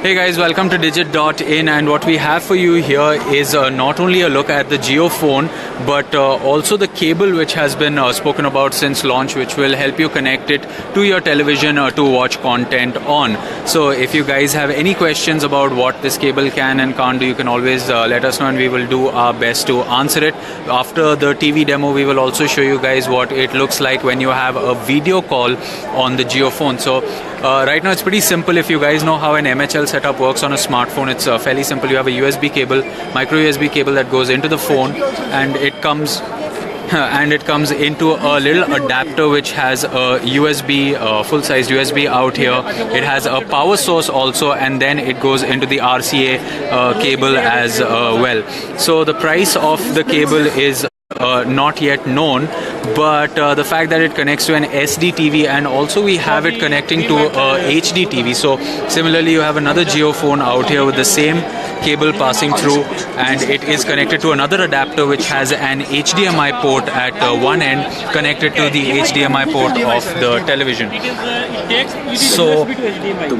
Hey guys, welcome to Digit.in, and what we have for you here is not only a look at the JioPhone but also the cable which has been spoken about since launch, which will help you connect it to your television to watch content on. So if you guys have any questions about what this cable can and can't do, you can always let us know and we will do our best to answer it. After the TV demo, we will also show you guys what it looks like when you have a video call on the JioPhone. So right now it's pretty simple. If you guys know how an MHL setup works on a smartphone, it's fairly simple. You have a USB cable, micro USB cable that goes into the phone, and it comes into a little adapter which has a USB, full-size USB out here. It has a power source also, and then it goes into the RCA cable as well. So the price of the cable is not yet known, but the fact that it connects to an SD TV, and also we have it connecting to HD TV. So similarly, you have another JioPhone out here with the same cable passing through, and it is connected to another adapter which has an HDMI port at one end connected to the HDMI port of the television. So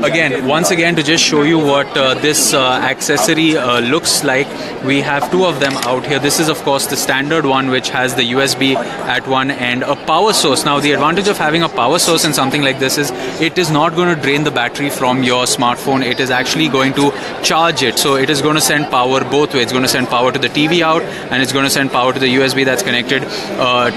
again, once again, to just show you what this accessory looks like, we have two of them out here. This is of course the standard one which has the USB at one end, a power source. Now the advantage of having a power source in something like this is it is not going to drain the battery from your smartphone. It is actually going to charge it. So it is going to send power both ways. It's going to send power to the TV out, and it's going to send power to the USB that's connected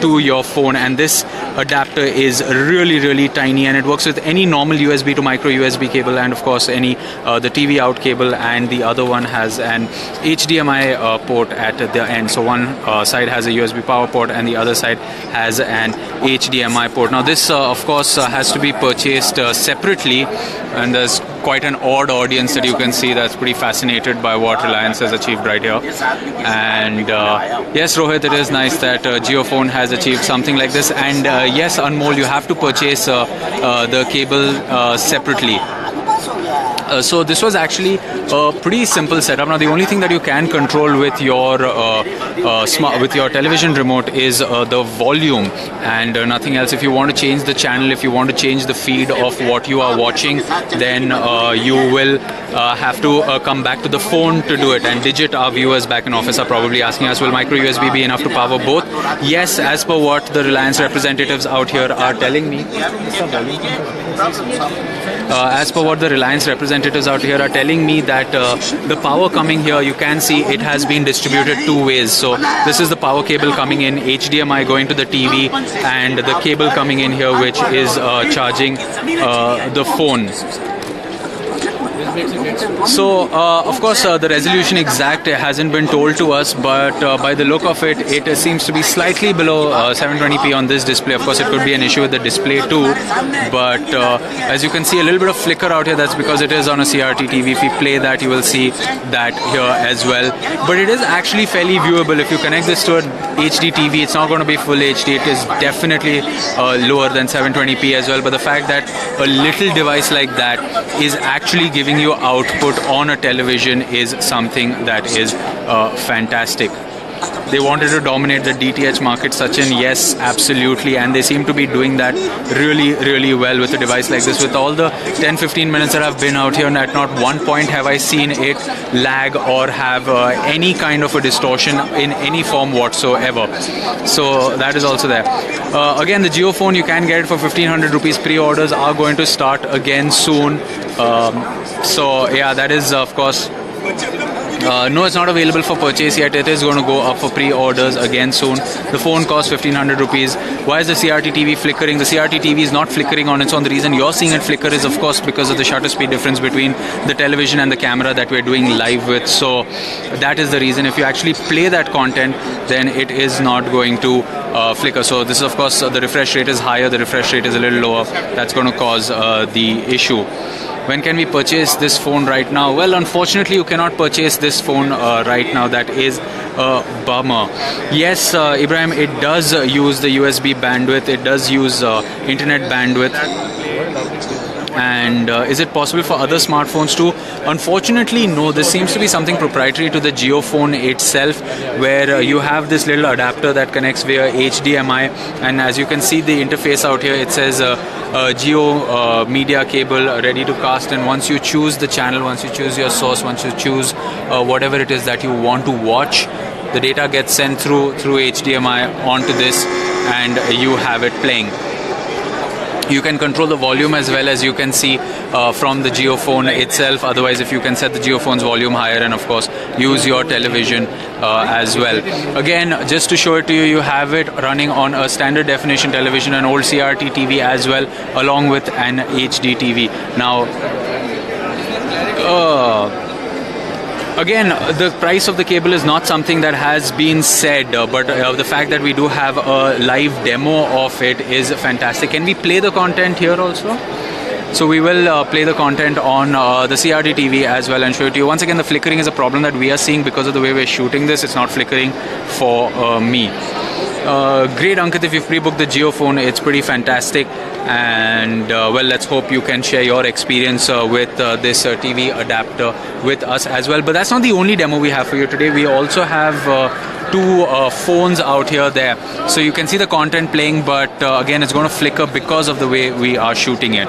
to your phone. And this adapter is really tiny, and it works with any normal USB to micro USB cable, and of course any the TV out cable, and the other one has an HDMI port at the end. So one side has a USB power port and the other side has an HDMI port. Now this of course has to be purchased separately, and there's quite an odd audience that you can see that's pretty fascinated by what Reliance has achieved right here. And yes, Rohit, it is nice that JioPhone has achieved something like this. And yes, Anmol, you have to purchase the cable separately. So this was actually a pretty simple setup. Now the only thing that you can control with your television remote is the volume, and nothing else. If you want to change the channel, if you want to change the feed of what you are watching, then you will have to come back to the phone to do it. And Digit, our viewers back in office, are probably asking us, will micro USB be enough to power both? Yes, as per what the Reliance representatives out here are telling me. As per what the Reliance representatives out here are telling me, that the power coming here, you can see it has been distributed two ways. So this is the power cable coming in, HDMI going to the TV, and the cable coming in here which is charging the phone. So of course the resolution exact hasn't been told to us, but by the look of it, it seems to be slightly below 720p on this display. Of course it could be an issue with the display too, but as you can see, a little bit of flicker out here. That's because it is on a CRT TV. If you play that, you will see that here as well. But it is actually fairly viewable. If you connect this to an HD TV, it's not going to be full HD. It is definitely lower than 720p as well. But the fact that a little device like that is actually giving you output on a television is something that is fantastic. They wanted to dominate the DTH market, Sachin. Yes, absolutely, and they seem to be doing that really well with a device like this. With all the 10-15 minutes that I've been out here, and at not one point have I seen it lag or have any kind of a distortion in any form whatsoever. So that is also there. Again, the JioPhone, you can get it for 1500 rupees. Pre-orders are going to start again soon. So yeah, that is of course. No, it's not available for purchase yet. It is going to go up for pre-orders again soon. The phone costs 1500 rupees. Why is the CRT TV flickering? The CRT TV is not flickering on its own. The reason you're seeing it flicker is of course because of the shutter speed difference between the television and the camera that we're doing live with. So that is the reason. If you actually play that content, then it is not going to flicker. So this is of course the refresh rate is higher, the refresh rate is a little lower. That's going to cause the issue. When can we purchase this phone right now? Well, unfortunately, you cannot purchase this phone right now. That is a bummer. Yes, Ibrahim, it does use the USB bandwidth. It does use internet bandwidth. And is it possible for other smartphones too? Unfortunately, no. This seems to be something proprietary to the JioPhone itself, where you have this little adapter that connects via HDMI. And as you can see the interface out here, it says Jio media cable ready to cast. And once you choose the channel, once you choose your source, once you choose whatever it is that you want to watch, the data gets sent through HDMI onto this, and you have it playing. You can control the volume as well, as you can see from the JioPhone itself. Otherwise, if you can set the JioPhone's volume higher, and of course use your television as well. Again, just to show it to you, you have it running on a standard definition television, an old CRT TV as well, along with an HD TV. Now, again, the price of the cable is not something that has been said, but the fact that we do have a live demo of it is fantastic. Can we play the content here also? So we will play the content on the CRT TV as well and show it to you. Once again, the flickering is a problem that we are seeing because of the way we're shooting this. It's not flickering for me. Great, Ankit, if you've pre-booked the JioPhone, it's pretty fantastic. And well, let's hope you can share your experience with this TV adapter with us as well. But that's not the only demo we have for you today. We also have two phones out here there. So you can see the content playing, but again, it's going to flicker because of the way we are shooting it.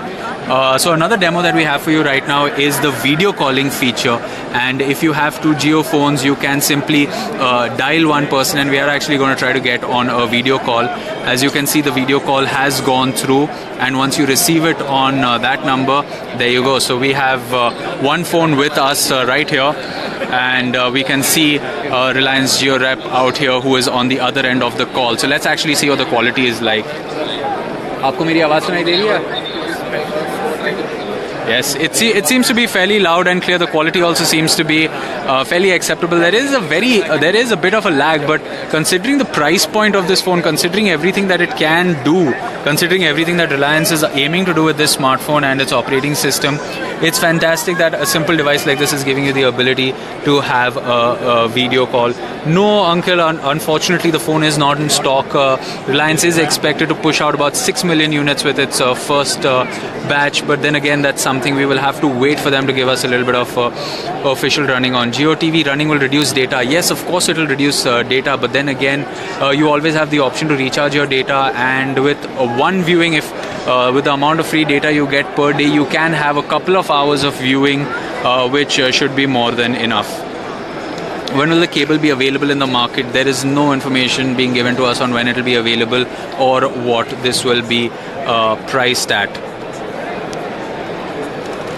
So another demo that we have for you right now is the video calling feature. And if you have two JioPhones, you can simply dial one person, and we are actually going to try to get on a video call. As you can see, the video call has gone through, and once you receive it on that number, there you go. So we have one phone with us right here, and we can see Reliance Jio rep out here who is on the other end of the call. So let's actually see what the quality is like. आपको मेरी आवाज़ सुनाई दे रही है? Yes, it seems to be fairly loud and clear. The quality also seems to be fairly acceptable. There is a bit of a lag, but considering the price point of this phone, considering everything that it can do, considering everything that Reliance is aiming to do with this smartphone and its operating system, it's fantastic that a simple device like this is giving you the ability to have a video call. No, Uncle, unfortunately the phone is not in stock. Reliance is expected to push out about 6 million units with its first batch, but then again, that's something we will have to wait for them to give us a little bit of official running on. Jio TV running will reduce data. Yes, of course it will reduce data, but then again, you always have the option to recharge your data, and with one viewing, if with the amount of free data you get per day, you can have a couple of hours of viewing, which should be more than enough. When will the cable be available in the market? There is no information being given to us on when it will be available or what this will be priced at.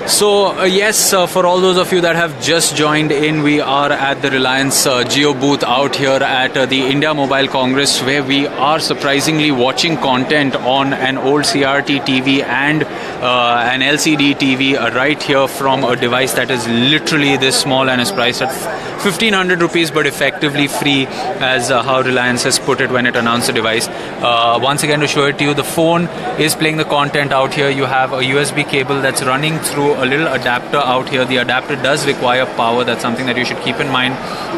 So yes, for all those of you that have just joined in, we are at the Reliance Jio booth out here at the India Mobile Congress, where we are surprisingly watching content on an old CRT TV and an LCD TV right here from a device that is literally this small and is priced at 1500 rupees, but effectively free, as how Reliance has put it when it announced the device. Once again, to show it to you, the phone is playing the content out here. You have a USB cable that's running through a little adapter out here. The adapter does require power. That's something that you should keep in mind.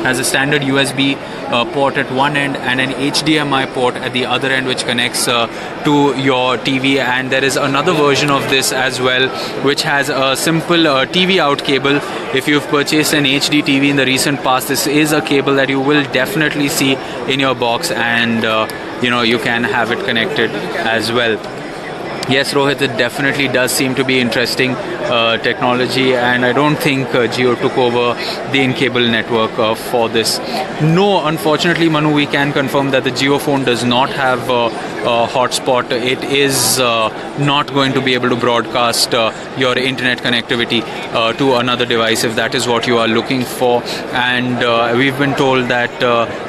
Has a standard USB port at one end and an HDMI port at the other end, which connects to your TV. And there is another version of this as well, which has a simple TV out cable. If you've purchased an HD TV in the recent past, this is a cable that you will definitely see in your box, and you can have it connected as well. Yes, Rohit, it definitely does seem to be interesting technology, and I don't think Jio took over the in-cable network for this. No, unfortunately, Manu, we can confirm that the JioPhone does not have a hotspot. It is not going to be able to broadcast your internet connectivity to another device if that is what you are looking for. And we've been told that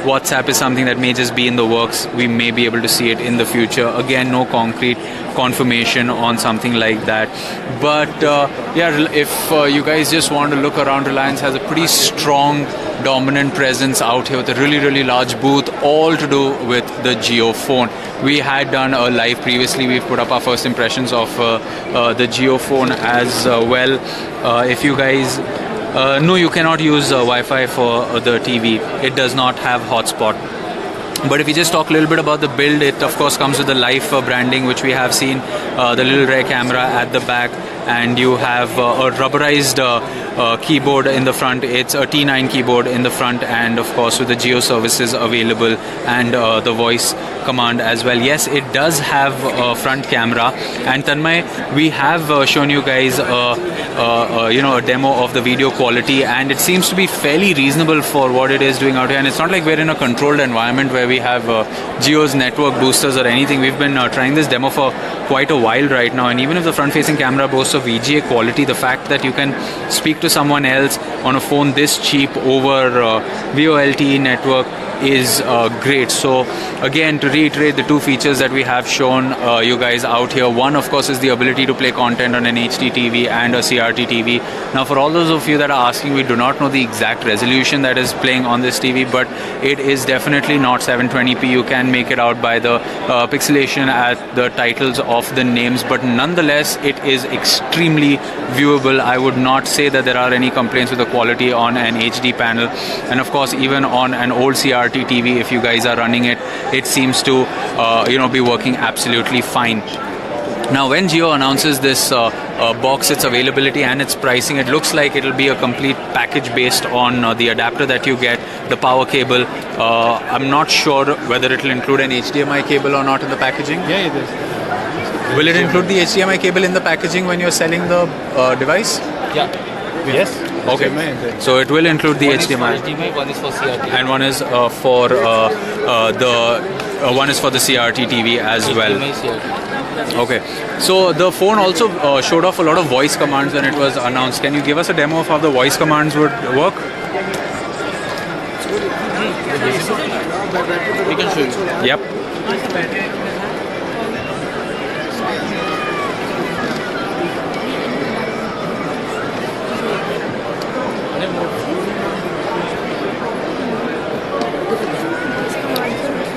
WhatsApp is something that may just be in the works. We may be able to see it in the future. Again, no concrete confirmation on something like that, but yeah, if you guys just want to look around, Reliance has a pretty strong dominant presence out here with a really large booth, all to do with the JioPhone. We had done a live previously. We've put up our first impressions of the JioPhone as well. If you guys no, you cannot use Wi-Fi for the TV. It does not have hotspot. But if we just talk a little bit about the build, it of course comes with the Life branding, which we have seen, the little rear camera at the back, and you have a rubberized keyboard in the front. It's a T9 keyboard in the front, and of course with the Jio services available and the voice command as well. Yes, it does have a front camera, and Tanmay, we have shown you guys a demo of the video quality, and it seems to be fairly reasonable for what it is doing out here. And it's not like we're in a controlled environment where we have Jio's network boosters or anything. We've been trying this demo for quite a while right now, and even if the front-facing camera boasts of VGA quality, the fact that you can speak to someone else on a phone this cheap over VoLTE network is great. So again, to reiterate the two features that we have shown you guys out here, one of course is the ability to play content on an HD TV and a CRT TV. Now for all those of you that are asking, we do not know the exact resolution that is playing on this TV, but it is definitely not 720p. You can make it out by the pixelation at the titles of the names, but nonetheless it is extremely viewable. I would not say that there are any complaints with the quality on an HD panel, and of course even on an old CRT TV, if you guys are running it, it seems to be working absolutely fine. Now when Jio announces this box, its availability and its pricing, it looks like it'll be a complete package based on the adapter that you get, the power cable. I'm not sure whether it'll include an HDMI cable or not in the packaging. Yeah, it is. Will it include the HDMI cable in the packaging when you're selling the device? Yeah. Yes. Okay. So it will include the HDMI. One is for CRT. And one is for the CRT TV as well. Okay. So the phone also showed off a lot of voice commands when it was announced. Can you give us a demo of how the voice commands would work? We can show you. Yep.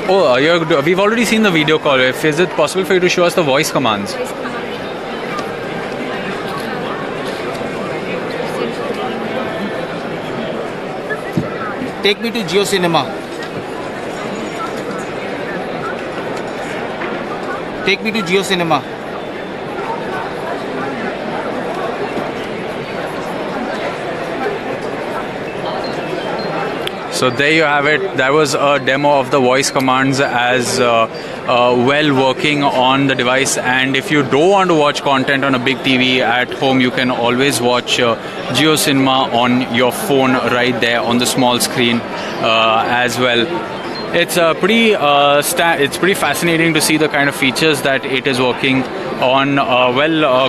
Oh, we've already seen the video call. Is it possible for you to show us the voice commands? Take me to Jio Cinema. Take me to Jio Cinema. So there you have it. That was a demo of the voice commands as well working on the device. And if you don't want to watch content on a big TV at home, you can always watch Jio Cinema on your phone right there on the small screen as well. It's pretty fascinating to see the kind of features that it is working on.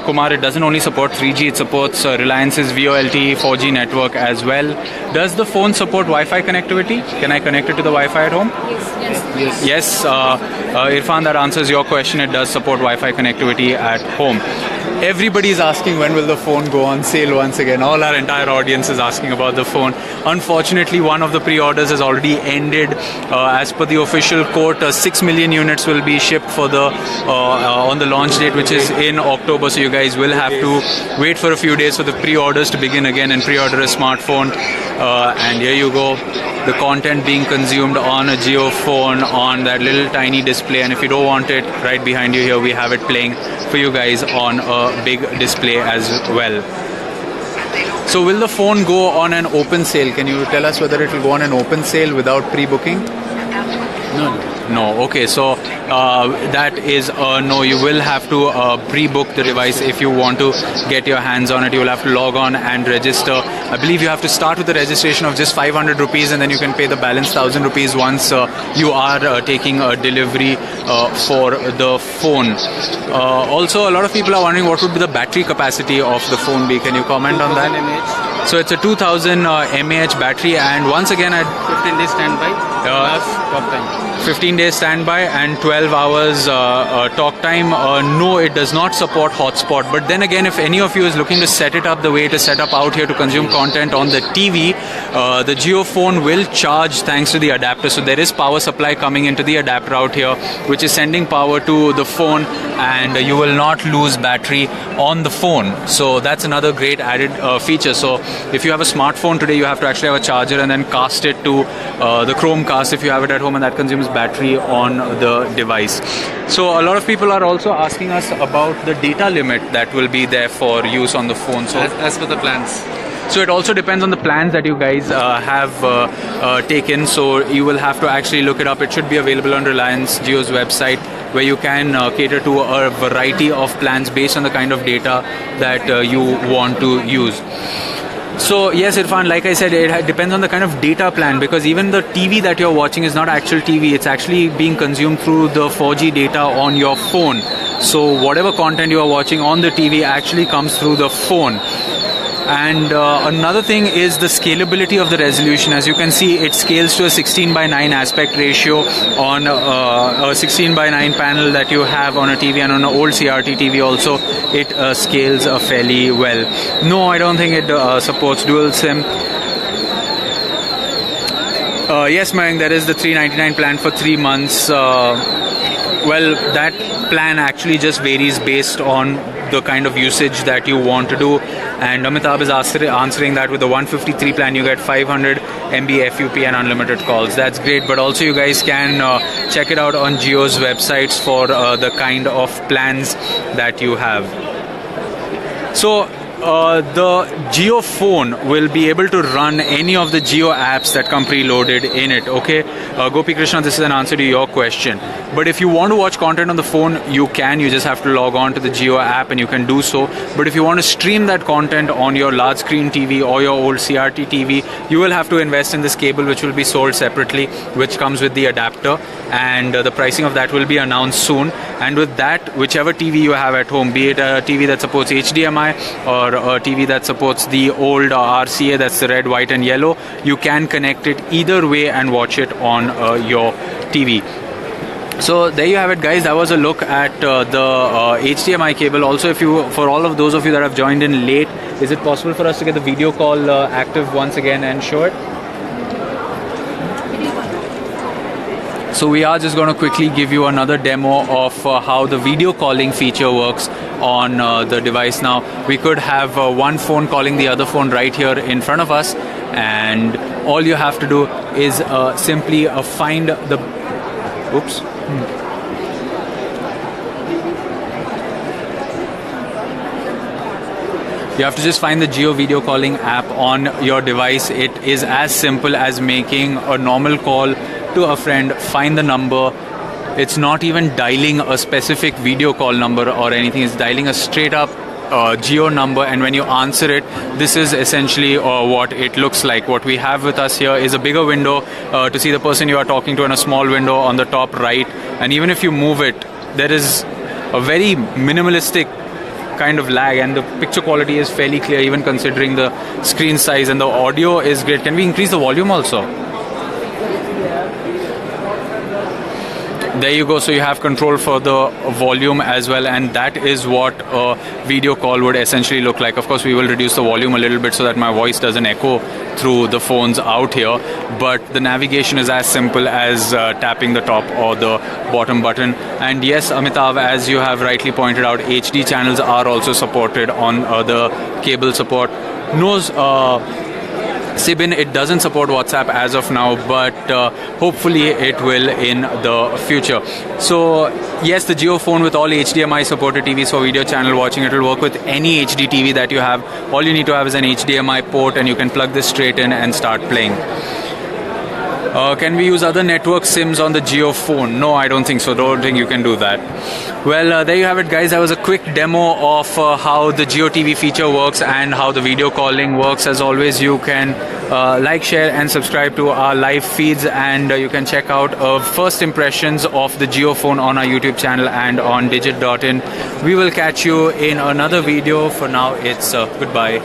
Kumar, it doesn't only support 3G, it supports Reliance's VoLTE 4G network as well. Does the phone support Wi-Fi connectivity? Can I connect it to the Wi-Fi at home? Yes. Irfan, that answers your question. It does support Wi-Fi connectivity at home. Everybody's asking when will the phone go on sale once again. All our entire audience is asking about the phone. Unfortunately, one of the pre-orders has already ended. As per the official quote, 6 million units will be shipped for the on the launch date, which is in October. So you guys will have to wait for a few days for the pre-orders to begin again and pre-order a smartphone. And here you go. The content being consumed on a Jio phone on that little tiny display, and if you don't want it, right behind you here we have it playing for you guys on a big display as well. So will the phone go on an open sale? Can you tell us whether it will go on an open sale without pre-booking? No. Okay, so that is no. You will have to pre-book the device if you want to get your hands on it. You will have to log on and register. I believe you have to start with the registration of just 500 rupees, and then you can pay the balance 1,000 rupees once you are taking a delivery for the phone. Also, a lot of people are wondering what would be the battery capacity of the phone be. Can you comment on that? mAh. So it's a 2000 mAh battery, and once again at 15 days standby plus talk time. 15 days standby and 12 hours talk time. No, it does not support hotspot. But then again, if any of you is looking to set it up the way it is set up out here to consume content on the TV, the Jio phone will charge thanks to the adapter. So there is power supply coming into the adapter out here, which is sending power to the phone, and you will not lose battery on the phone. So that's another great added feature. So if you have a smartphone today, you have to actually have a charger and then cast it to the Chromecast fast if you have it at home, and that consumes battery on the device. So a lot of people are also asking us about the data limit that will be there for use on the phone. So As per the plans. So it also depends on the plans that you guys have taken. So you will have to actually look it up. It should be available on Reliance Jio's website, where you can cater to a variety of plans based on the kind of data that you want to use. So yes, Irfan, like I said, it depends on the kind of data plan, because even the TV that you're watching is not actual TV. It's actually being consumed through the 4G data on your phone. So whatever content you are watching on the TV actually comes through the phone. And another thing is the scalability of the resolution. As you can see, it scales to a 16:9 aspect ratio on a 16:9 panel that you have on a TV, and on an old CRT TV also it scales fairly well. No, I don't think it supports dual SIM. Yes, Mayank, there is the $399 plan for 3 months. Well, that plan actually just varies based on the kind of usage that you want to do, and Amitabh is answering that with the 153 plan you get 500 MB FUP and unlimited calls. That's great, but also you guys can check it out on Jio's websites for the kind of plans that you have. So the Jio phone will be able to run any of the Jio apps that come preloaded in it. Okay, Gopi Krishna, this is an answer to your question. But if you want to watch content on the phone, you can. You just have to log on to the Jio app and you can do so. But if you want to stream that content on your large screen TV or your old CRT TV, you will have to invest in this cable, which will be sold separately, which comes with the adapter, and the pricing of that will be announced soon. And with that, whichever TV you have at home, be it a TV that supports HDMI or a TV that supports the old RCA, that's the red, white and yellow, you can connect it either way and watch it on your TV. So there you have it, guys. That was a look at the HDMI cable. Also, for all of those of you that have joined in late, is it possible for us to get the video call active once again and show it? So we are just going to quickly give you another demo of how the video calling feature works on the device. Now, we could have one phone calling the other phone right here in front of us, and all you have to do is simply find the... Oops. You have to just find the Jio video calling app on your device. It is as simple as making a normal call to a friend, find the number. It's not even dialing a specific video call number or anything. It's dialing a straight up Jio number, and when you answer it, this is essentially what it looks like. What we have with us here is a bigger window to see the person you are talking to, and a small window on the top right. And even if you move it, there is a very minimalistic kind of lag, and the picture quality is fairly clear even considering the screen size, and the audio is great. Can we increase the volume also? There you go. So you have control for the volume as well, and that is what a video call would essentially look like. Of course, we will reduce the volume a little bit so that my voice doesn't echo through the phones out here, but the navigation is as simple as tapping the top or the bottom button. And yes, Amitabh, as you have rightly pointed out, HD channels are also supported on the cable support. Sibin, it doesn't support WhatsApp as of now, but hopefully it will in the future. So yes, the Jio phone with all HDMI supported TVs for video channel watching, it will work with any HD TV that you have. All you need to have is an HDMI port, and you can plug this straight in and start playing. Can we use other network SIMs on the Jio phone? No, I don't think so. Don't think you can do that. Well, there you have it, guys. That was a quick demo of how the Jio TV feature works and how the video calling works. As always, you can like, share and subscribe to our live feeds, and you can check out first impressions of the Jio phone on our YouTube channel and on digit.in. We will catch you in another video. For now, it's goodbye.